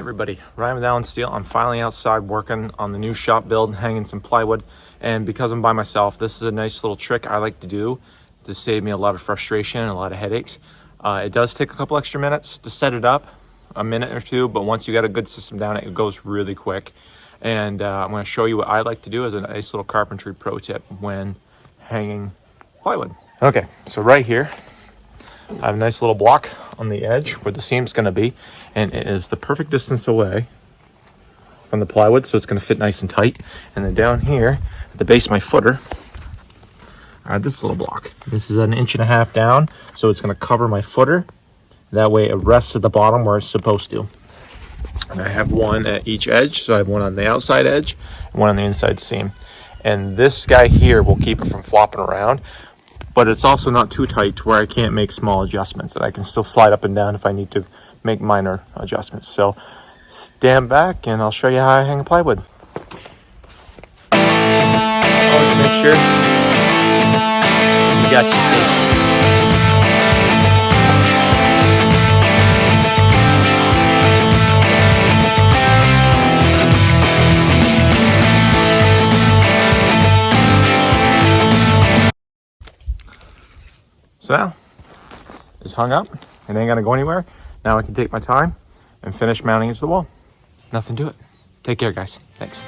everybody, Ryan with Allen Steel. I'm finally outside working on the new shop build, hanging some plywood. And because I'm by myself, this is a nice little trick I like to do to save me a lot of frustration and a lot of headaches. It does take a couple extra minutes to set it up, a minute or two, but once you got a good system down, it goes really quick. And I'm going to show you what I like to do as a nice little carpentry pro tip when hanging plywood. Okay, so right here, I have a nice little block on the edge where the seam's going to be, and it is the perfect distance away from the plywood, so it's going to fit nice and tight. And then down here at the base of my footer, I have this little block. This is 1.5 inches down, so it's going to cover my footer. That way it rests at the bottom where it's supposed to. And I have one at each edge, so I have one on the outside edge and one on the inside seam. And this guy here will keep it from flopping around, but it's also not too tight to where I can't make small adjustments, and I can still slide up and down if I need to make minor adjustments. So stand back and I'll show you how I hang plywood. Always make sure you got your seam. So now it's hung up, it ain't gonna go anywhere. Now I can take my time and finish mounting it to the wall. Nothing to it. Take care, guys. Thanks.